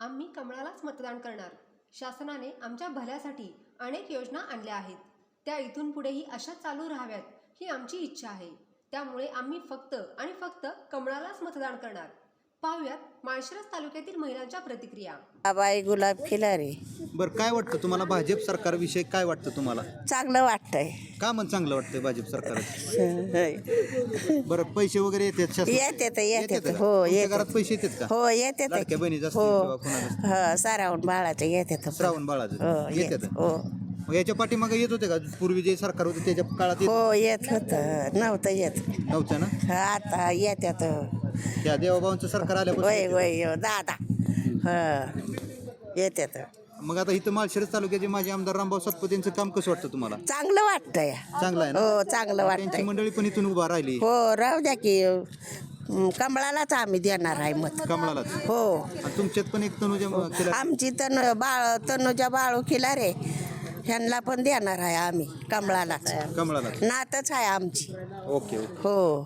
आम्ही कमळालाच मतदान करणार. शासनाने आमच्या भल्यासाठी अनेक योजना आणल्या आहेत. त्या इथून पुढेही अशाच चालू राहाव्यात ही आमची इच्छा आहे. त्यामुळे आम्ही फक्त आणि फक्त कमळालाच मतदान करणार. पाहुयात माळशिरस तालुक्यातील महिलांच्या प्रतिक्रिया. आबाई गुलाब खिलारे. बरं, काय वाटतं तुम्हाला भाजप सरकारविषयी? काय वाटतं तुम्हाला? चांगलं वाटतंय. का मन चांगलं वाटतंय भाजप सरकार? बरं, पैसे वगैरे येतात शासन? येतात का? हो तुमच्या येतात. घरात पैसे येतात का? हो येतात लाडक्या बहिणीचं असतील हो किंवा कोणाचं? हो सारावून बाळाचं येतात. श्रावण बाळाचं हो येतात? हो मग याच्या पाठीमागे येत होते का? पूर्वी जे सरकार होते त्याच्या काळात हो येत होतं. नव्हतं येत. नव्हतं ना? आता येतात. त्या देवाभावांचं सरकार वय आल्यापासून. वय दादा येतात. मग आता इथं माळशिरस तालुक्याचे माजी आमदार रामभाऊ सातपुते यांचं काम कसं वाटतं तुम्हाला? चांगलं वाटतंय. चांगलं आहे ना? हो चांगलं त्यांची वाटतंय. मंडळी पण इथून उभा राहिली. हो राहू द्या की कमळालाच आम्ही देणार आहे मत. कमळालाच. हो आणि तुमच्यात पण एक तनुजा केला. आमची तनुजा बाळू खिलारे ह्यांना पण देणार आहे आम्ही कमळालाच. कमळालाच. नातच आहे आमची. Okay okay. हो